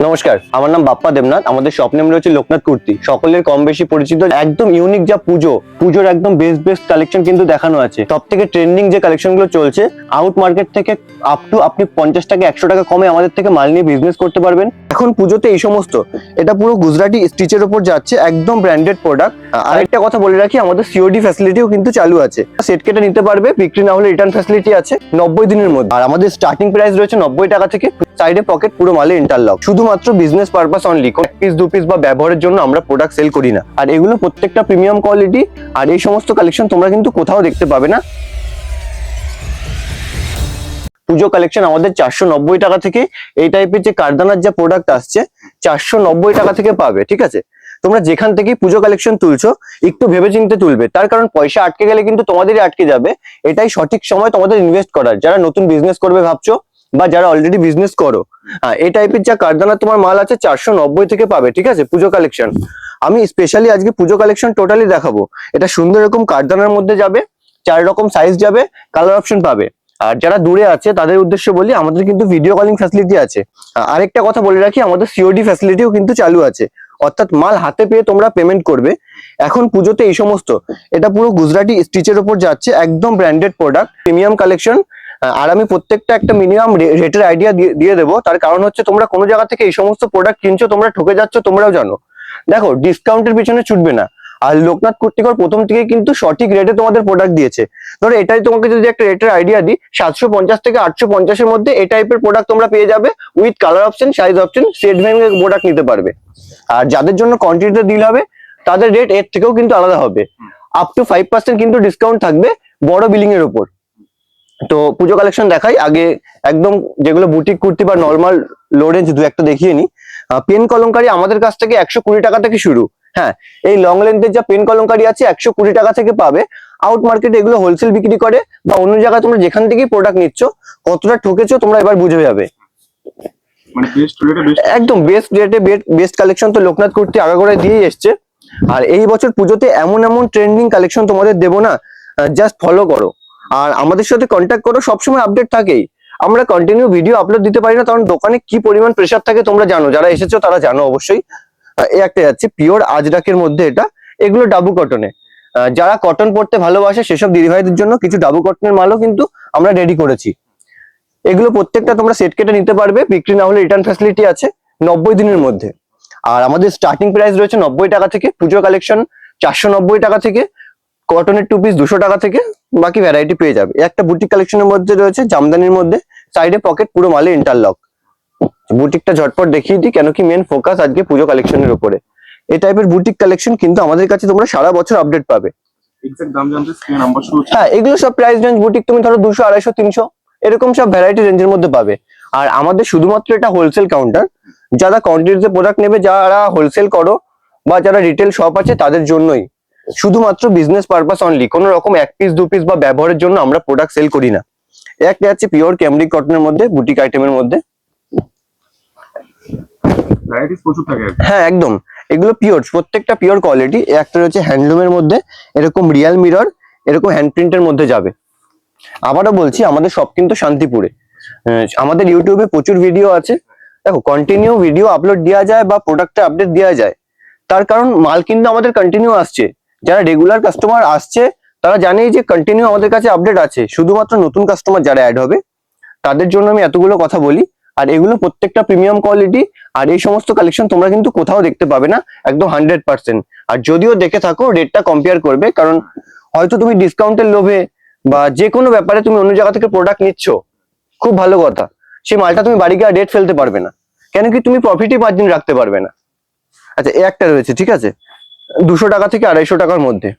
নমস্কার, আমার নাম বাপ্পা দেবনাথ। আমাদের শপ নেম রয়েছে লোকনাথ কুর্তি। সকলের কম বেশি পরিচিত একদম ইউনিক যা পুজোর একদম বেস্ট কালেকশন কিন্তু দেখানো আছে। সব থেকে ট্রেন্ডিং যে কালেকশন গুলো চলছে আউট মার্কেট থেকে আপ টু আপনি 50 টাকা 100 টাকা কমে আমাদের থেকে মাল নিয়ে বিজনেস করতে পারবেন। এখন পুজোতে এই সমস্ত এটা পুরো গুজরাটি স্টিচের উপর যাচ্ছে, একদম ব্র্যান্ডেড প্রোডাক্ট। আরেকটা কথা বলে রাখি, আমাদের সিওডি ফ্যাসিলিটিও কিন্তু চালু আছে। সেট কেটে নিতে পারবে, বিক্রি না হলে রিটার্ন ফ্যাসিলিটি আছে 90 দিনের মধ্যে। আর আমাদের স্টার্টিং প্রাইস রয়েছে 90 টাকা থেকে। সাইডে পকেট, পুরো মালে ইন্টারলক। শুধুমাত্র বিজনেস পারপাস অনলি, কোন পিস দু পিস বা ব্যবহারের জন্য আমরা প্রোডাক্ট সেল করি না। আর এগুলো প্রত্যেকটা প্রিমিয়াম কোয়ালিটি। আর এই সমস্ত কালেকশন তোমরা কিন্তু কোথাও দেখতে পাবে না। পুজো কালেকশন আমাদের 490 টাকা থেকে এই টাইপের যে কারদানার যা প্রোডাক্ট আসছে 490 টাকা থেকে পাবে। ঠিক আছে, তোমরা যেখান থেকে পুজো কালেকশন তুলছো একটু ভেবেচিন্তে তুলবে, তার কারণ পয়সা আটকে গেলে কিন্তু তোমাদেরই আটকে যাবে। এটাই সঠিক সময় তোমাদের ইনভেস্ট করার, যারা নতুন বিজনেস করবে ভাবছো বা যারা অলরেডি বিজনেস করো। এই টাইপের যা কারদানা তোমার মাল আছে 490 থেকে পাবে। ঠিক আছে, পুজো কালেকশন আমি স্পেশালি আজকে পুজো কালেকশন টোটালি দেখাবো। এটা সুন্দর এরকম কারদানার মধ্যে যাবে, 4 রকম সাইজ যাবে, কালার অপশন পাবে। আর যারা দূরে আছে তাদের উদ্দেশ্যে বলি, আমাদের কিন্তু ভিডিও কলিং ফ্যাসিলিটি আছে। আরেকটা কথা বলে রাখি, আমাদের সিওডি ফ্যাসিলিটিও কিন্তু চালু আছে, অর্থাৎ মাল হাতে পেয়ে তোমরা পেমেন্ট করবে। এখন পুজোতে এই সমস্ত এটা পুরো গুজরাটি স্টিচের উপর যাচ্ছে, একদম ব্র্যান্ডেড প্রোডাক্ট, প্রিমিয়াম কালেকশন। আর আমি প্রত্যেকটা একটা মিনিমাম রেটের আইডিয়া দিয়ে দেবো। তার কারণ হচ্ছে তোমরা কোনো জায়গা থেকে এই সমস্ত প্রোডাক্ট কিনছো, তোমরা ঠকে যাচ্ছ, তোমরাও জানো। দেখো, ডিসকাউন্টের পিছনে ছুটবে না। আর লোকনাথ কুর্তিকর প্রথম থেকে কিন্তু সঠিক রেটে তোমাদের প্রোডাক্ট দিয়েছে। ধরো এটাই তোমাকে যদি একটা রেটের আইডিয়া দিই, 750 থেকে 850 এর মধ্যে এই টাইপের প্রোডাক্ট তোমরা পেয়ে যাবে with colour option, size option, set ভেঙে প্রোডাক্ট নিতে পারবে। আর যাদের জন্য কোয়ান্টিটিতে ডিল হবে তাদের রেট এর থেকেও কিন্তু আলাদা হবে। আপ টু 5% কিন্তু ডিসকাউন্ট থাকবে বড় বিলিং এর উপর। তো পুজো কালেকশন দেখাই আগে, একদম যেগুলো বুটিক কুর্তি বা নর্মাল লো রেঞ্জ দু একটা দেখিয়ে নি। পেন কলমকারি আমাদের কাছ থেকে 120 টাকা থেকে শুরু। হ্যাঁ, এই লং লেন্থের যা পেন কলমকারি আছে 120 টাকা থেকে পাবে। আউট মার্কেটে এগুলো হোলসেল বিক্রি করে বা অন্য জায়গায় তোমরা যেখান থেকেই প্রোডাক্ট নিচ্ছ, কতটা ঠকেছো তোমরা এবার বুঝে যাবে। একদম বেস্ট রেটে বেস্ট কালেকশন তো লোকনাথ কুর্তি আগাগোড়ায় দিয়েই এসছে। আর এই বছর পুজোতে এমন ট্রেন্ডিং কালেকশন তোমাদের দেবো না, জাস্ট ফলো করো আর আমাদের সাথে কন্ট্যাক্ট করো। সবসময় আপডেট থাকেই। আমরা কন্টিনিউ ভিডিও আপলোড দিতে পারি না, কারণ দোকানে কি পরিমাণ প্রেসার থাকে তোমরা জানো, যারা এসেছো তারা জানো অবশ্যই। এই একটা যাচ্ছে পিওর আজরাকের মধ্যে, এটা এগুলো ডাবু কটনে। যারা কটন পরতে ভালোবাসে সেসব দিদিভাইদের জন্য কিছু ডাবু কটনের মালও কিন্তু আমরা রেডি করেছি। এগুলো প্রত্যেকটা তোমরা সেট কেটে নিতে পারবে, বিক্রি না হলে রিটার্ন ফ্যাসিলিটি আছে 90 দিনের মধ্যে। আর আমাদের স্টার্টিং প্রাইস রয়েছে 90 টাকা থেকে, পুজো কালেকশন 490 টাকা থেকে, কটনের 2 পিস 200 টাকা থেকে, বাকি ভ্যারাইটি পেয়ে যাবে। একটা বুটিক কালেকশনের মধ্যে রয়েছে জামদানির মধ্যে, সাইডে পকেট, পুরো মালে ইন্টারলক। বুটিকটা ঝটপট দেখিয়ে দিই, কেন কি মেন ফোকাস আজকে পুজো কালেকশনের উপরে। এই টাইপের বুটিক কালেকশন কিন্তু আমাদের কাছে তোমরা সারা বছর আপডেট পাবে। হ্যাঁ, এগুলো সব প্রাইস রেঞ্জ বুটিক তুমি ধরো 200, 250, 300 এরকম সব ভ্যারাইটি রেঞ্জের মধ্যে পাবে। আর আমাদের শুধুমাত্র এটা হোলসেল কাউন্টার, যারা কোয়ান্টিটিতে প্রোডাক্ট নেবে, যারা হোলসেল করো বা যারা রিটেল শপ আছে তাদের জন্যই। শুধুমাত্র বিজনেস পারপাস অনলি, কোনো রকম 1 পিস 2 পিস বা ব্যবহারের জন্য আমরা প্রোডাক্ট সেল করি না। একটা আছে পিওর ক্যামরিক কটনের মধ্যে, বুটিক আইটেমের মধ্যে। হ্যাঁ একদম, এগুলো পিওর, প্রত্যেকটা পিওর কোয়ালিটি। একটা রয়েছে হ্যান্ডলুমের মধ্যে, এরকম রিয়াল মিরর, এরকম হ্যান্ড প্রিন্টের মধ্যে যাবে। আবারও বলছি, আমাদের সব কিন্তু শান্তিপুরে। আমাদের ইউটিউবে প্রচুর ভিডিও আছে। দেখো, কন্টিনিউ ভিডিও আপলোড দেওয়া যায় বা প্রোডাক্টে আপডেট দেওয়া যায়, তার কারণ মাল কিন্তু আমাদের কন্টিনিউ আসছে। যারা রেগুলার কাস্টমার আসছে তারা জানেই যে কন্টিনিউ আমাদের কাছে আপডেট আছে। শুধুমাত্র নতুন কাস্টমার যারা অ্যাড হবে তাদের জন্য আমি এতগুলো কথা বলি। আর এগুলো প্রত্যেকটা প্রিমিয়াম কোয়ালিটি। আর এই সমস্ত কালেকশন তোমরা কিন্তু কোথাও দেখতে পাবে না, একদম 100%। আর যদিও দেখে থাকো, রেটটা কম্পেয়ার করবে, কারণ হয়তো তুমি ডিসকাউন্টের লোভে বা যে কোনো ব্যাপারে তুমি অন্য জায়গা থেকে প্রোডাক্ট নিচ্ছ, খুব ভালো কথা, সেই মালটা তুমি বাড়ি গিয়ে রেট ফেলতে পারবে না, কেন কি তুমি প্রফিটই মার্জিন রাখতে পারবে না। আচ্ছা, এই একটা রয়েছে, ঠিক আছে, 200 টাকা থেকে 250 টাকার মধ্যে।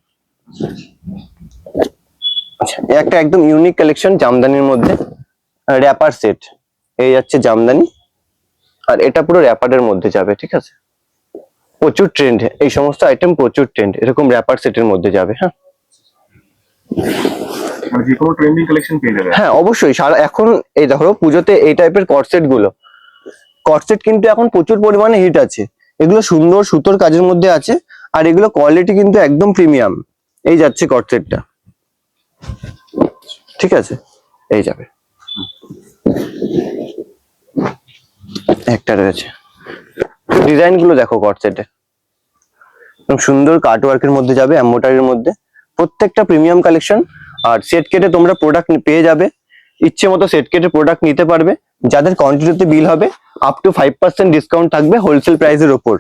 আচ্ছা, একটা একদম ইউনিক কালেকশন জামদানির মধ্যে, র্যাপার সেট। এই যাচ্ছে জামদানি, আর এটা পুরো র্যাপারের মধ্যে যাবে। ঠিক আছে, প্রচুর ট্রেন্ড এই সমস্ত আইটেম, প্রচুর ট্রেন্ড, এরকম র্যাপার সেটের মধ্যে যাবে। হ্যাঁ, মানে যে কোনো ট্রেন্ডিং কালেকশন পেয়ে যাবে। হ্যাঁ অবশ্যই। সারা এখন এই ধরো পুজোতে এই টাইপের কটসেট গুলো, কটসেট কিন্তু এখন প্রচুর পরিমাণে হিট আছে। এগুলো সুন্দর সুতোর কাজের মধ্যে আছে, আর এগুলো কোয়ালিটি কিন্তু একদম প্রিমিয়াম। এই যাচ্ছে কটসেটটা, ঠিক আছে, এই যাবে। একটা রয়েছে ডিজাইন গুলো দেখো কট সেটে, সুন্দর কাট ওয়ার্কের মধ্যে যাবে, এমব্রয়ডারির মধ্যে, প্রত্যেকটা প্রিমিয়াম কালেকশন। আর সেট কেটে তোমরা প্রোডাক্ট পেয়ে যাবে, ইচ্ছে মতো সেট কেটে প্রোডাক্ট নিতে পারবে। যাদের কোয়ান্টিটিতে বিল হবে আপ টু 5% ডিসকাউন্ট থাকবে হোলসেল প্রাইসের ওপর।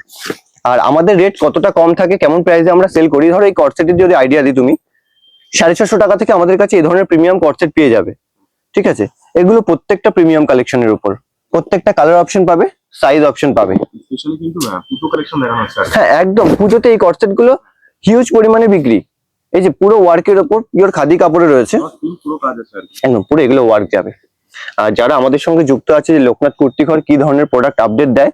আর আমাদের রেট কতটা কম থাকে, কেমন প্রাইসে আমরা সেল করি, ধরো এই কট সেটের যদি আইডিয়া দিই তুমি, 650 টাকা থেকে আমাদের কাছে এই ধরনের প্রিমিয়াম কট সেট পেয়ে যাবে। ঠিক আছে, এগুলো প্রত্যেকটা প্রিমিয়াম কালেকশনের উপর, প্রত্যেকটা কালার অপশন পাবে, সাইজ অপশন পাবে। স্পেশালি কিন্তু পুজো কালেকশন দেখানো হচ্ছে হ্যাঁ একদম, পুজোতে এই কট সেট গুলো হিউজ পরিমাণে বিক্রি। এই যে পুরো ওয়ার্কের ওপর পিওর খাদি কাপড়ে রয়েছে, পুরো কাজ আছে আর কি। একদম পুরো এগুলো ওয়ার্ক যাবে। আর যারা আমাদের সঙ্গে যুক্ত আছে যে লোকনাথ কুর্তি ঘর কি ধরনের প্রোডাক্ট আপডেট দেয়,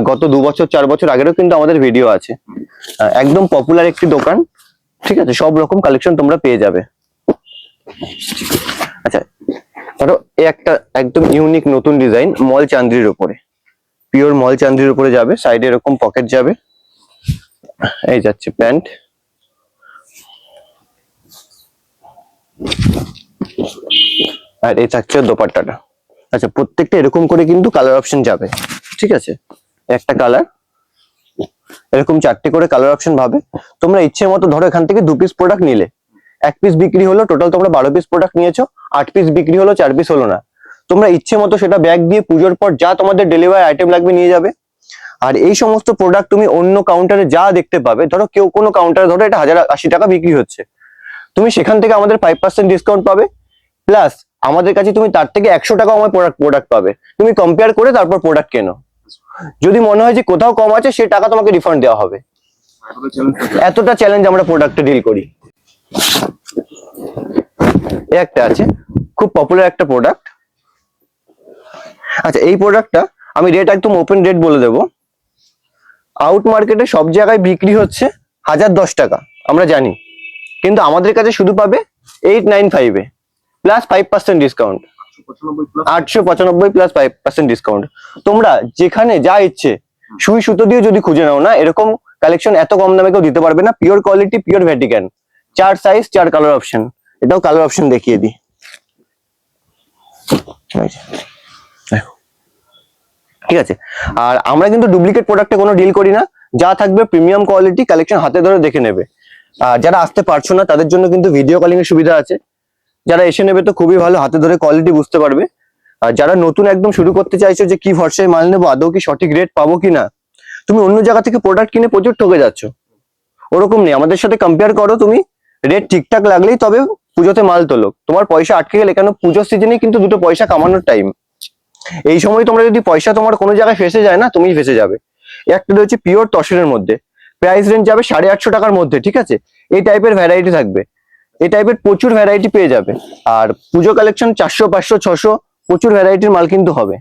গত 2 বছর 4 বছর আগেরও কিন্তু আমাদের ভিডিও আছে। একদম পপুলার একটি দোকান, ঠিক আছে, সব রকম কালেকশন তোমরা পেয়ে যাবে। আচ্ছা ধরো এই একটা একদম ইউনিক নতুন ডিজাইন মল চান্দ্রির উপরে, পিওর মল চান্দ্রির উপরে যাবে, সাইডে এরকম পকেট যাবে, এই যাচ্ছে প্যান্ট, আর এই থাকছে দোপাট্টাটা। আচ্ছা প্রত্যেকটা এরকম করে কিন্তু কালার অপশন যাবে, ঠিক আছে, একটা কালার এরকম 4টে করে কালার অপশন পাবে। তোমরা ইচ্ছে মতো ধরো এখান থেকে 2 পিস প্রোডাক্ট নিলে, 1 পিস বিক্রি হলো, টোটাল তোমরা 12 পিস প্রোডাক্ট নিয়েছো, 8 পিস বিক্রি হলো, 4 পিস হলো না, তোমরা ইচ্ছে মতো সেটা ব্যাগ দিয়ে পুজোর পর যা তোমাদের ডেলিভারি আইটেম লাগবে নিয়ে যাবে। আর এই সমস্ত প্রোডাক্ট তুমি অন্য কাউন্টারে যা দেখতে পাবে, ধরো কেউ কোনো কাউন্টারে ধরো এটা 1080 টাকা বিক্রি হচ্ছে, তুমি সেখান থেকে আমাদের 5% ডিসকাউন্ট পাবে, প্লাস আমাদের কাছে তুমি তার থেকে 100 টাকা আমার প্রোডাক্ট পাবে। তুমি কম্পেয়ার করে তারপর প্রোডাক্ট কেনো, যদি মনে হয় যে কোথাও কম আছে সেই টাকা তোমাকে রিফান্ড দেওয়া হবে। এতটা চ্যালেঞ্জ আমরা প্রোডাক্টে ডিল করি। একটা আছে খুব পপুলার একটা প্রোডাক্ট। আচ্ছা এই প্রোডাক্টটা আমি রেট একদম ওপেন রেট বলে দেবো, আউট মার্কেটে সব জায়গায় বিক্রি হচ্ছে 1010 টাকা আমরা জানি, কিন্তু আমাদের কাছে শুধু পাবে 895 এ প্লাস 5% ডিসকাউন্ট, 895 প্লাস 5% ডিসকাউন্ট। তোমরা যেখানে যা ইচ্ছে সুই সুতো দিয়ে যদি খুঁজে নাও না, এরকম কালেকশন এত কম দামে কেউ দিতে পারবে না। Pure quality, pure Vatican, 4 size 4 colour option. এটাও কালার অপশন দেখিয়ে দিই, ঠিক আছে। আর আমরা কিন্তু ডুপ্লিকেট প্রোডাক্টে কোনো ডিল করি না, যা থাকবে প্রিমিয়াম কোয়ালিটি কালেকশন হাতে ধরে দেখে নেবে। আর যারা আসতে পারছো না তাদের জন্য কিন্তু ভিডিও কলিং এর সুবিধা আছে, যারা এসে নেবে তো খুবই ভালো, হাতে ধরে কোয়ালিটি বুঝতে পারবে। আর যারা নতুন একদম শুরু করতে চাইছো যে কি ভরসায় মাল নেবো, আদৌ কি সঠিক রেট পাবো কিনা, তুমি অন্য জায়গা থেকে প্রোডাক্ট কিনে প্রচুর ঠকে যাচ্ছ, ওরকম নেই, আমাদের সাথে কম্পেয়ার করো, তুমি রেট ঠিকঠাক লাগলেই তবে পুজোতে মাল তোলো। তোমার পয়সা আটকে গেলে, কেন পুজোর সিজনে কিন্তু দুটো পয়সা কামানোর টাইম, এই সময় তোমরা যদি পয়সা তোমার কোনো জায়গায় ফেসে যায় না, তুমি ফেসে যাবে। একটা রয়েছে পিওর তসরের মধ্যে, প্রাইস রেঞ্জ যাবে 850 টাকার মধ্যে, ঠিক আছে। এই টাইপের ভ্যারাইটি থাকবে, এই টাইপের প্রচুর ভ্যারাইটি পেয়ে যাবে। আর পুজো কালেকশন 400 500 600 প্রচুর ভ্যারাইটির মাল কিন্তু হবে।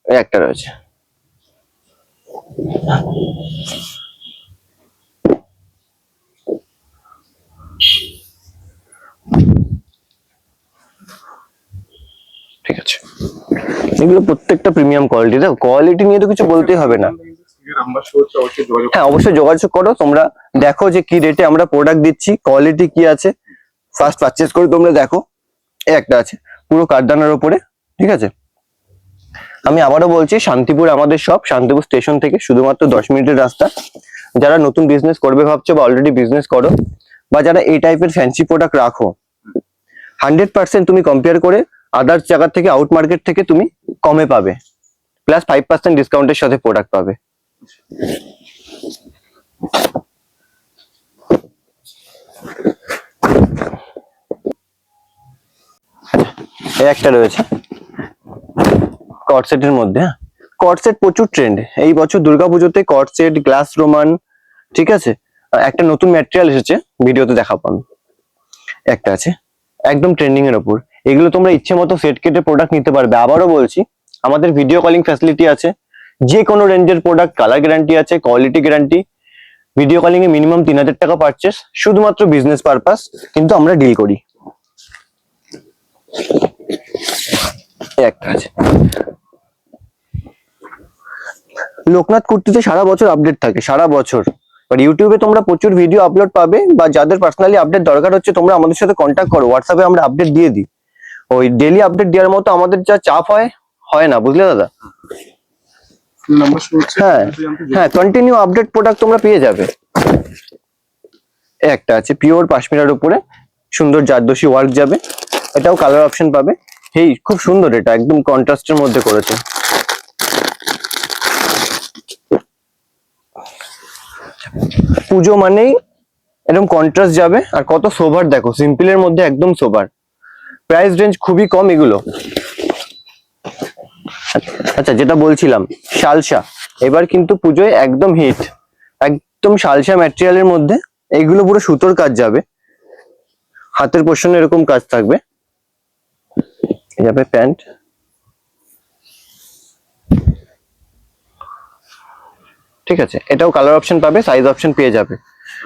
একটা রয়েছে, ঠিক আছে, এগুলো প্রত্যেকটা প্রিমিয়াম কোয়ালিটি। দেখো কোয়ালিটি নিয়ে তো কিছু বলতেই হবে না। হ্যাঁ অবশ্যই যোগাযোগ করো, তোমরা দেখো যে কি রেটে আমরা প্রোডাক্ট দিচ্ছি, কোয়ালিটি কি আছে, ফার্স্ট পারচেজ করে তোমরা দেখো। একটা আছে পুরো কারদানার উপরে, ঠিক আছে। আমি আবারও বলছি, শান্তিপুর আমাদের সব, শান্তিপুর স্টেশন থেকে শুধুমাত্র 10 মিনিটের রাস্তা। যারা নতুন বিজনেস করবে ভাবছো বা অলরেডি বিজনেস করো, বা যারা এই টাইপের ফ্যান্সি প্রোডাক্ট রাখো, 100% তুমি কম্পেয়ার করে আদার্স জায়গা থেকে, আউট মার্কেট থেকে তুমি কমে পাবে, প্লাস 5% ডিসকাউন্টের সাথে প্রোডাক্ট পাবে। একটা রয়েছে কট সেটের মধ্যে, কট সেট প্রচুর ট্রেন্ড এই বছর দুর্গাপুজোতে, কট সেট, গ্লাস রোমান, ঠিক আছে। একটা নতুন ম্যাটেরিয়াল এসেছে, ভিডিওতে দেখাবো আমি। একটা আছে একদম ট্রেন্ডিং এর ওপর, এগুলো তোমরা ইচ্ছে মতো সেট কেটে প্রোডাক্ট নিতে পারবে। আবারও বলছি, আমাদের ভিডিও কলিং ফ্যাসিলিটি আছে, যে কোনো রেঞ্জের প্রোডাক্ট কালার গ্যারান্টি আছে, কোয়ালিটি গ্যারান্টি। ভিডিও কলিং এ মিনিমাম 3000 টাকা পারচেস, শুধুমাত্র বিজনেস পারপাস কিন্তু আমরা ডিল করি। একটা আছে লোকনাথ কুর্তিতে সারা বছর আপডেট থাকে, সারা বছর। আর ইউটিউবে তোমরা প্রচুর ভিডিও আপলোড পাবে, বা যাদের পার্সোনালি আপডেট দরকার হচ্ছে তোমরা আমাদের সাথে কন্ট্যাক্ট করো, হোয়াটসঅ্যাপে আমরা আপডেট দিয়ে দিই। ওই ডেইলি আপডেট দেওয়ার মতো আমাদের যা চাপ হয় হয় না, বুঝলে দাদা? নাম্বার শো হচ্ছে, হ্যাঁ জানতে হ্যাঁ, কন্টিনিউ আপডেট প্রোডাক্ট তোমরা পেয়ে যাবে। এই একটা আছে পিওর পাশমিনার উপরে সুন্দর জারদোসি ওয়ার্ক যাবে, এটাও কালার অপশন পাবে। হেই খুব সুন্দর, এটা একদম কন্ট্রাস্টের মধ্যে করেছে। পুজো মানেই এরকম কন্ট্রাস্ট যাবে, আর কত সোভার দেখো, সিম্পলের মধ্যে একদম সোভার। প্রাইস রেঞ্জ খুবই কম এগুলো। আচ্ছা, যেটা বলছিলাম শালসা, এবার কিন্তু পুজোয় একদম হিট, একদম শালসা ম্যাটেরিয়ালের মধ্যে এইগুলো পুরো সুতোর কাজ যাবে, হাতের পোর্শনে এরকম কাজ থাকবে। এই যাবে প্যান্ট, ঠিক আছে, এটাও কালার অপশন পাবে, সাইজ অপশন পেয়ে যাবে।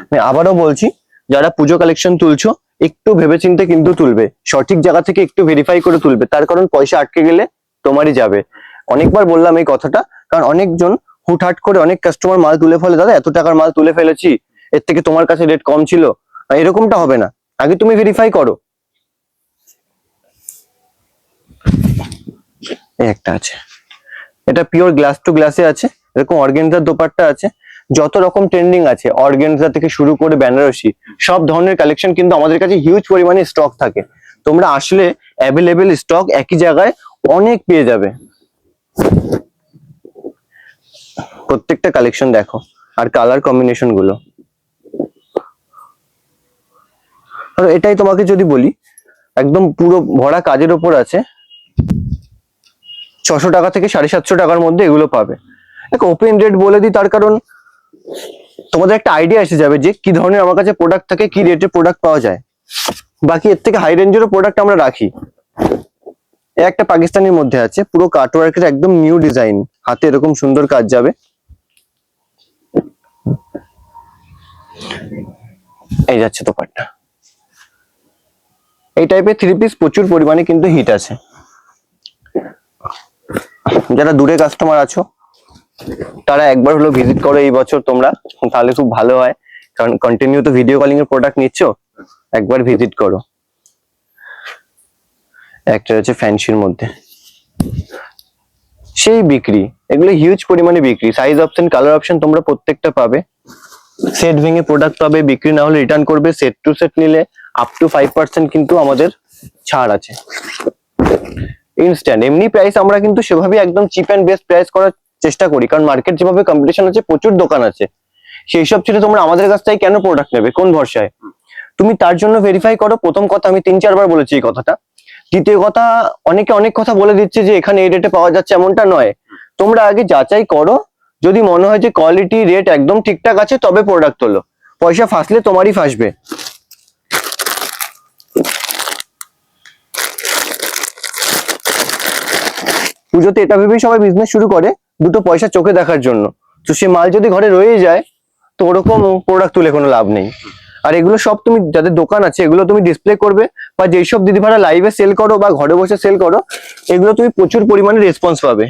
আমি আবারও বলছি, যারা পুজো কালেকশন তুলছো একটু ভেবেচিন্তে কিন্তু তুলবে, সঠিক জায়গা থেকে একটু ভেরিফাই করে তুলবে, তার কারণ পয়সা আটকে গেলে তোমারই যাবে। অনেকবার বললাম এই কথাটা, কারণ অনেকজন হুটহাট করে অনেক কাস্টমার মাল তুলে ফেলে, দাদা এত টাকার মাল তুলে ফেলেছি, এর থেকে তোমার কাছে রেট কম ছিল, এরকমটা হবে না, আগে তুমি ভেরিফাই করো। এই একটা আছে, এটা পিওর গ্লাস টু গ্লাসে আছে, এরকম অর্গেনজার দোপাট্টা আছে, যত রকম ট্রেন্ডিং আছে অর্গেনজা থেকে শুরু করে বেনারসি সব ধরনের কালেকশন কিন্তু আমাদের কাছে হিউজ পরিমাণে স্টক থাকে। তোমরা আসলে অ্যাভেলেবেল স্টক একই জায়গায় অনেক পেয়ে যাবে। প্রত্যেকটা কালেকশন দেখো, আর কালার কম্বিনেশন গুলো। আর এটাই তোমাকে যদি বলি, একদম পুরো ভরা কাজের ওপর আছে, 600 টাকা থেকে 750 টাকার মধ্যে এগুলো পাবে। দেখো ওপেন রেট বলে দিই, তার কারণ তোমাদের একটা আইডিয়া এসে যাবে যে কি ধরনের আমার কাছে প্রোডাক্ট থাকে, কি রেটে প্রোডাক্ট পাওয়া যায়। বাকি এর থেকে হাই রেঞ্জেরও প্রোডাক্ট আমরা রাখি। এ একটা পাকিস্তানের মধ্যে আছে, পুরো কাটওয়ার্কের একদম নিউ ডিজাইন, হাতে এরকম সুন্দর কাজ যাবে। এই যাচ্ছে দোপাট্টা। এই টাইপের 3 পিস প্রচুর পরিমাণে কিন্তু হিট আছে। যারা দূরে কাস্টমার আছো তারা একবার হলো ভিজিট করো এই বছর তোমরা, তাহলে খুব ভালো হয়, কারণ কন্টিনিউ তো ভিডিও কলিং এর প্রোডাক্ট নিচ্ছ, একবার ভিজিট করো। একটা হচ্ছে ফ্যান্সির মধ্যে, সেই বিক্রি, এগুলো হিউজ পরিমাণে বিক্রি, সাইজ অপশন কালার অপশন তোমরা প্রত্যেকটা পাবে। সেট ভেঙে প্রোডাক্ট পাবে, বিক্রি না হলে রিটার্ন করবে, সেট টু সেট নিলে আপ টু 5% কিন্তু আমাদের ছাড় আছে ইনস্ট্যান্ট। এমনি প্রাইস আমরা কিন্তু সেভাবে একদম চিপ অ্যান্ড বেস্ট প্রাইস করার চেষ্টা করি, কারণ মার্কেট যেভাবে কম্পিটিশন আছে, প্রচুর দোকান আছে, সেই সব ছেড়ে তোমরা আমাদের কাছ থেকে কেন প্রোডাক্ট নেবে, কোন ভরসায়? তুমি তার জন্য ভেরিফাই করো। প্রথম কথা, আমি 3-4 বার বলেছি এই কথাটা। দ্বিতীয় কথা, অনেকে অনেক কথা বলে দিচ্ছে যে এখানে এই রেটে পাওয়া যাচ্ছে, এমনটা নয়। তোমরা আগে যাচাই করো, যদি মনে হয় যে কোয়ালিটি রেট একদম ঠিকঠাক আছে তবে প্রোডাক্ট তোলো, পয়সা ফাঁসলে তোমারই ফাঁসবে। পুজোতে এটা ভেবেই সবাই বিজনেস শুরু করে, দুটো পয়সা চোখে দেখার জন্য, তো সে মাল যদি ঘরে রয়েই যায় তো ওরকম প্রোডাক্ট তুলে কোনো লাভ নেই। আর এগুলো সব তুমি যাদের দোকান আছে এগুলো তুমি ডিসপ্লে করবে, বা যেসব দিদি ভাড়া লাইভে সেল করো বা ঘরে বসে সেল করো, এগুলো তুমি প্রচুর পরিমাণে রেসপন্স পাবে।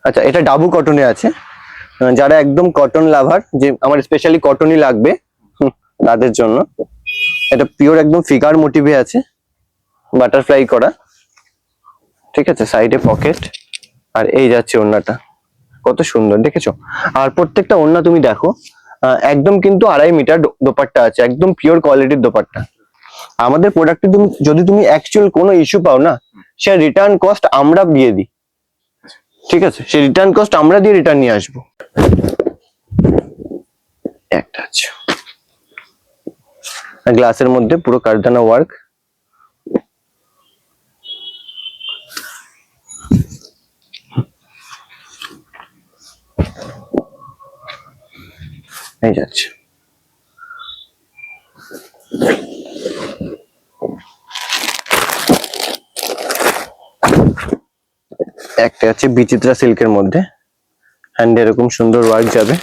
আচ্ছা, এটা ডাবু কটনে আছে, যারা একদম কটন লাভার, যে আমার স্পেশালি কটনই লাগবে তাদের জন্য। এটা পিওর একদম ফিগার মোটিভে আছে, বাটারফ্লাই করা, ঠিক আছে, সাইডে পকেট, আর এই যাচ্ছে ওড়নাটা, কত সুন্দর দেখেছো। আর প্রত্যেকটা ওড়না তুমি দেখো, একদম কিন্তু 2.5 মিটার দোপাট্টা আছে, একদম পিওর কোয়ালিটির দোপাট্টা। আমাদের প্রোডাক্টে তুমি যদি অ্যাকচুয়াল কোনো ইস্যু পাও না, সে রিটার্ন কস্ট আমরা দিয়ে দিই, ঠিক আছে, সে রিটার্ন কস্ট আমরা দিয়ে রিটার্ন নিয়ে আসবো। একটা আছে গ্লাসের মধ্যে পুরো কারদানা ওয়ার্ক, এই যাচ্ছে। একটা আছে বিচিত্রা সিল্কের মধ্যে, হ্যান্ডে এরকম সুন্দর ওয়ার্ক যাবে।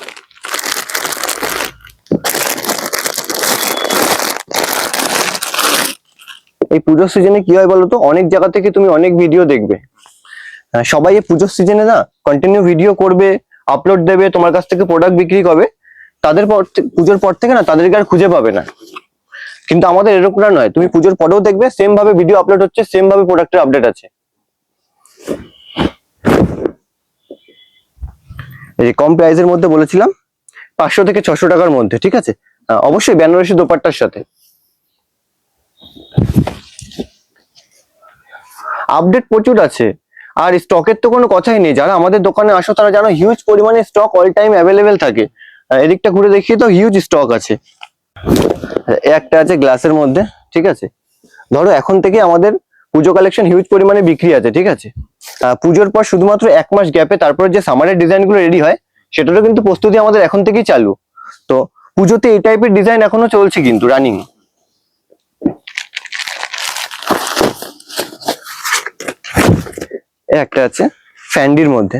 এই পুজোর সিজনে কি হয় বলতো, অনেক জায়গা থেকে তুমি অনেক ভিডিও দেখবে, সবাই এই পুজোর সিজনে না কন্টিনিউ ভিডিও করবে, আপলোড দেবে, তোমার কাছ থেকে প্রোডাক্ট বিক্রি করবে, তাদের পুজোর পর থেকে না তাদেরকে আর খুঁজে পাবে না। কিন্তু আমাদের এরকমটা নয়, তুমি পুজোর পরেও দেখবে সেম ভাবে ভিডিও আপলোড হচ্ছে, সেম ভাবে প্রোডাক্টের আপডেট আছে। এই যে কম প্রাইসের মধ্যে বলেছিলাম 500 থেকে 600 টাকার মধ্যে, ঠিক আছে। অবশ্যই বেনারসি দোপাট্টার সাথে। আপডেট প্রচুর আছে, আর স্টকের তো কোনো কথাই নেই। যারা আমাদের দোকানে আসো তারা জানো হিউজ পরিমাণে স্টক অল টাইম অ্যাভেলেবেল থাকে। এদিকটা ঘুরে দেখিয়ে তো হিউজ স্টক আছে। একটা আছে গ্লাসের মধ্যে, ঠিক আছে। ধরো এখন থেকে আমাদের পুজো কালেকশন হিউজ পরিমাণে বিক্রি আছে, ঠিক আছে। পুজোর পর শুধুমাত্র 1 মাস গ্যাপে তারপরে যে সামারের ডিজাইন গুলো রেডি হয়, সেটারও কিন্তু প্রস্তুতি আমাদের এখন থেকেই চালু। তো পুজোতে এই টাইপের ডিজাইন এখনো চলছে কিন্তু রানিং। একটা আছে ফ্যান্ডির মধ্যে,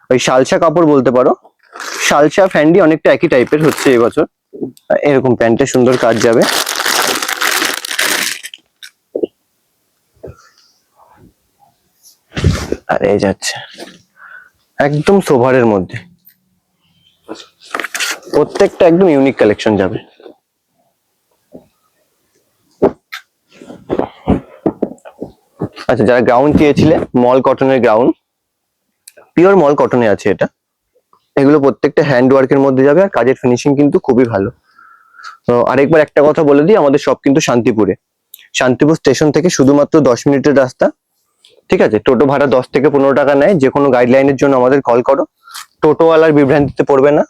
ওই শালসা কাপড় বলতে পারো। শালসা ফ্যান্ডি অনেকটা একই টাইপের হচ্ছে এবছর। এরকম প্যান্টে সুন্দর কাজ যাবে। আর এই যাচ্ছে একদম সোভারের মধ্যে, প্রত্যেকটা একদম ইউনিক কালেকশন যাবে। আচ্ছা, যারা গ্রাউন্ড চেয়েছিলে, মল কটনের গ্রাউন্ড, পিওর মল কটনে আছে এটা। এগুলো প্রত্যেকটা হ্যান্ড ওয়ার্কের মধ্যে যাবে, আর কাজের ফিনিশিং কিন্তু খুবই ভালো। তো আরেকবার একটা কথা বলে দিই, আমাদের সব কিন্তু শান্তিপুরে। শান্তিপুর স্টেশন থেকে শুধুমাত্র 10 মিনিটের রাস্তা, ঠিক আছে। টোটো ভাড়া 10 থেকে 15 টাকা নেয়। যে কোনো গাইডলাইনের জন্য আমাদের কল করো। টোটোওয়ালার বিভ্রান্তিতে পড়বে না,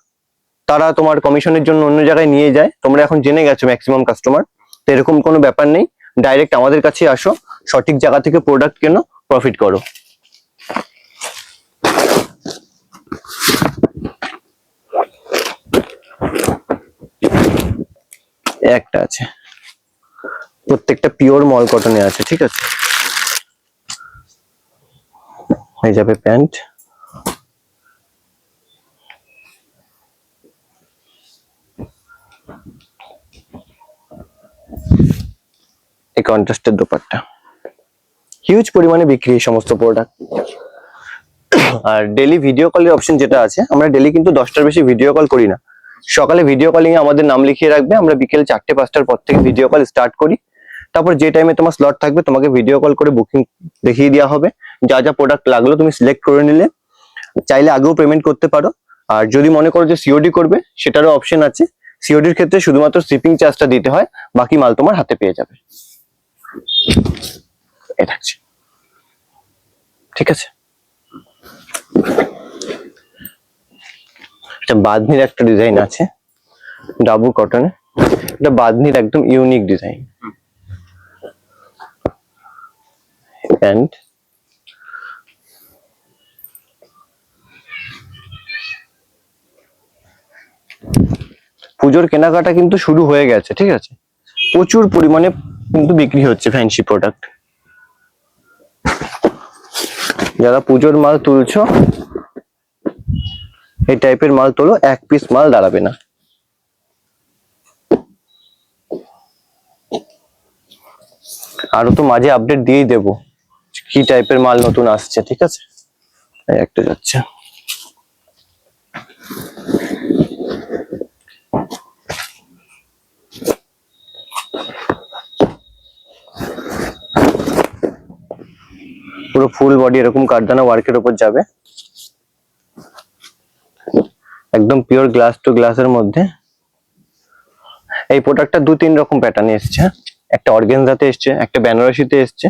তারা তোমার কমিশনের জন্য অন্য জায়গায় নিয়ে যায়। তোমরা এখন জেনে গেছো ম্যাক্সিমাম কাস্টমার, তো এরকম কোনো ব্যাপার নেই। ডাইরেক্ট আমাদের কাছে আসো, সঠিক জায়গা থেকে প্রোডাক্ট কেনো, প্রফিট করো। একটা আছে, প্রত্যেকটা পিওর মল কটনে আছে, ঠিক আছে। হয়ে যাবে প্যান্ট। এই কন্ট্রাস্টের দোপাট্টা, হিউজ পরিমাণে বিক্রি এই সমস্ত প্রোডাক্ট। আর ডেলি ভিডিও কলের অপশন যেটা আছে, আমরা ডেলি কিন্তু 10টার বেশি ভিডিও কল করি না। সকালে ভিডিও কলিং এ আমাদের নাম লিখিয়ে রাখবে, আমরা বিকেল 4টে-5টার পর থেকে ভিডিও কল স্টার্ট করি। তারপর যে টাইমে তোমার স্লট থাকবে তোমাকে ভিডিও কল করে বুকিং দেখিয়ে দেওয়া হবে। যা যা প্রোডাক্ট লাগলো তুমি সিলেক্ট করে নিলে, চাইলে আগেও পেমেন্ট করতে পারো। আর যদি মনে করো যে সিওডি করবে, সেটারও অপশন আছে। সিওডির ক্ষেত্রে শুধুমাত্র শিপিং চার্জটা দিতে হয়, বাকি মাল তোমার হাতে পেয়ে যাবে। এটা আছে, ঠিক আছে। এটা বাঁধনির একটা ডিজাইন আছে, ডাবু কটনে। এটা বাঁধনির একদম ইউনিক ডিজাইন। প্যান্ট, পুজোর কেনাকাটা কিন্তু শুরু হয়ে গেছে, ঠিক আছে। প্রচুর পরিমাণে কিন্তু বিক্রি হচ্ছে ফ্যান্সি প্রোডাক্ট। যারা পুজোর মাল তুলছো, এই টাইপের মাল তোলো, 1 পিস মাল দাঁড়াবে না। আরো তো মাঝে আপডেট দিয়েই দেবো কি টাইপের মাল নতুন আসছে, ঠিক আছে। এই একটা যাচ্ছে, পুরো ফুল বডি এরকম কারদানা ওয়ার্কের উপর যাবে, একদম পিওর গ্লাস টু গ্লাসের মধ্যে। এই প্রোডাক্টটা 2-3 রকম প্যাটার্নে এসছে, একটা অর্গানজাতে এসছে, একটা বেনারসিতে এসছে,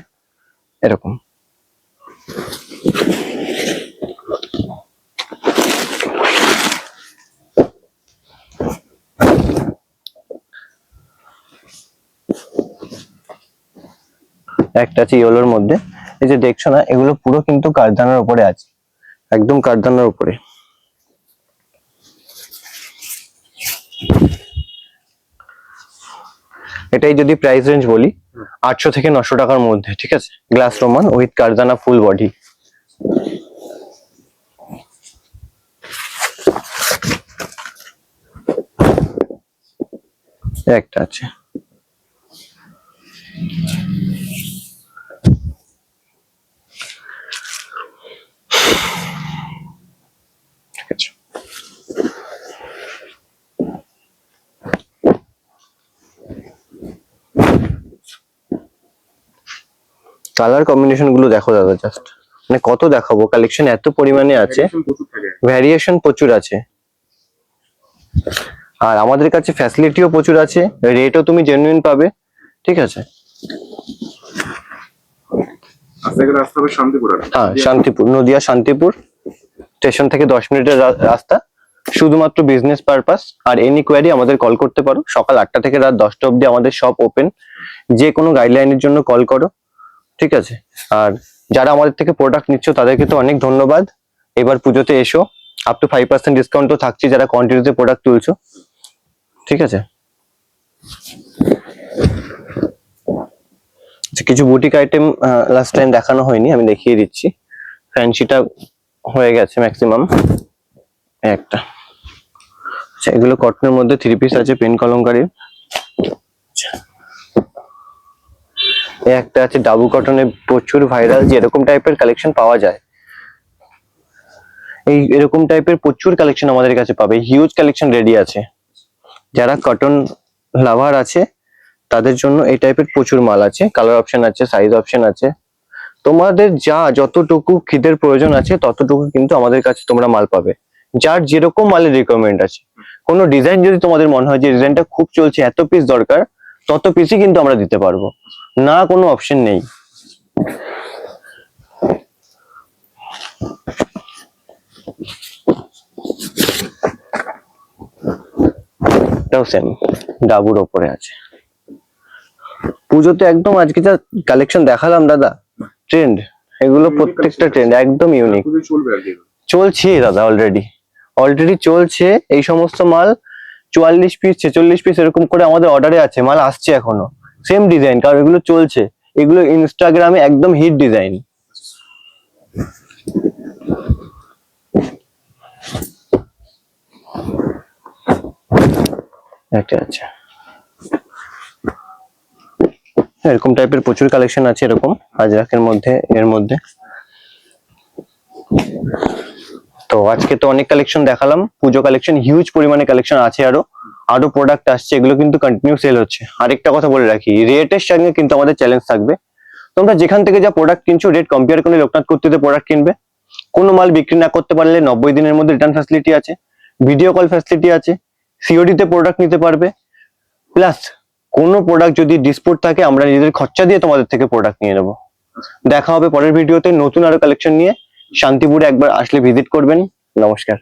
এরকম। একটা আছে ইয়েলোর মধ্যে। এই যে দেখছো না, এগুলো পুরো কিন্তু কারদানার উপরে আছে, একদম কারদানার উপরে। এটাই যদি প্রাইস রেঞ্জ বলি, 800 থেকে 900 টাকার মধ্যে, ঠিক আছে। গ্লাস রোমান উইথ কারদানা ফুল বডি। একটা আছে, ঠিক আছে। কালার কম্বিনেশন গুলো দেখো দাদা, জাস্ট মানে কত দেখাবো, কালেকশন এত পরিমাণে আছে, Variation প্রচুর থাকে। ভ্যারিয়েশন প্রচুর আছে, আর আমাদের কাছে ফ্যাসিলিটিও প্রচুর আছে, রেটও তুমি জেনুইন পাবে, ঠিক আছে। আস্তে করে রাস্তা হবে শান্তিপুর। হ্যাঁ, শান্তিপুর, নদিয়া শান্তিপুর স্টেশন থেকে 10 মিনিটের রাস্তা, শুধুমাত্র বিজনেস পারপাস। আর এনি কোয়ারি আমাদের কল করতে পারো, সকাল 8টা থেকে রাত 10টা অবধি আমাদের শপ ওপেন, যে কোনো গাইডলাইনের জন্য কল করো, ঠিক আছে। আর যারা আমাদের থেকে প্রোডাক্ট নিচ্ছ তাদেরকে তো অনেক ধন্যবাদ, এবার পুজোতে এসো, আপ টু 5% ডিসকাউন্ট তো থাকছে যারা কোয়ান্টিটিতে প্রোডাক্ট তুলছো, ঠিক আছে। আচ্ছা, কিছু বুটিক আইটেম লাস্ট টাইম দেখানো হয়নি, আমি দেখিয়ে দিচ্ছি। ফ্যান্সিটা হয়ে গেছে ম্যাক্সিমাম, একটা। আচ্ছা, এগুলো কটনের মধ্যে 3 পিস আছে, পেন কলমকারীর। আচ্ছা, এই একটা আছে ডাবু কটনে, প্রচুর ভাইরাল, যে এরকম টাইপের কালেকশন পাওয়া যায়, এই এরকম টাইপের প্রচুর কালেকশন আমাদের কাছে পাবে, হিউজ কালেকশন রেডি আছে। যারা কটন লাভার আছে তাদের জন্য এই টাইপের প্রচুর মাল আছে, কালার অপশন আছে, সাইজ অপশন আছে, তোমাদের যতটুকু খিদের প্রয়োজন আছে ততটুকু কিন্তু আমাদের কাছে তোমরা মাল পাবে, যার যেরকম মালের রিকোয়ারমেন্ট আছে। কোনো ডিজাইন যদি তোমাদের মনে হয় যে ডিজাইনটা খুব চলছে, এত পিস দরকার, তত পিসই কিন্তু আমরা দিতে পারবো, না কোনো অপশন নেই। এটাও সেম ডাবুর ওপরে আছে। পুজোতে একদম আজকে যা কালেকশন দেখালাম দাদা, ট্রেন্ড, এগুলো প্রত্যেকটা ট্রেন্ড একদম ইউনিক। পুজোয় চলবে আর কি। চলছে দাদা, অলরেডি চলছে এই সমস্ত মাল, 44 পিস 46 পিস এরকম করে আমাদের অর্ডারে আছে, মাল আসছে এখনো, সেম ডিজাইন, কারণ এগুলো চলছে, এগুলো ইনস্টাগ্রামে একদম হিট ডিজাইন। একটা আছে, এরকম টাইপের প্রচুর কালেকশন আছে, এরকম আজরাকের মধ্যে, এর মধ্যে। তো আজকে তো অনেক কালেকশন দেখালাম, পুজো কালেকশন হিউজ পরিমাণে কালেকশন আছে, আরো প্রোডাক্ট আসছে, এগুলো কিন্তু কন্টিনিউ সেল হচ্ছে। আরেকটা কথা বলে রাখি, রেটের সঙ্গে কিন্তু আমাদের চ্যালেঞ্জ থাকবে, তোমরা যেখান থেকে যা প্রোডাক্ট কিনছো রেট কম্পেয়ার করে লোকনাথ কুর্তিতে প্রোডাক্ট কিনবে। কোনো মাল বিক্রি না করতে পারলে 90 দিনের মধ্যে রিটার্ন ফ্যাসিলিটি আছে, ভিডিও কল ফ্যাসিলিটি আছে, সিওডি তে প্রোডাক্ট নিতে পারবে, প্লাস কোনো প্রোডাক্ট যদি ডিসপুট থাকে আমরা নিজেদের খরচা দিয়ে তোমাদের থেকে প্রোডাক্ট নিয়ে নেবো। দেখা হবে পরের ভিডিওতে নতুন আরো কালেকশন নিয়ে। শান্তিপুরে একবার আসলে ভিজিট করবেন। নমস্কার।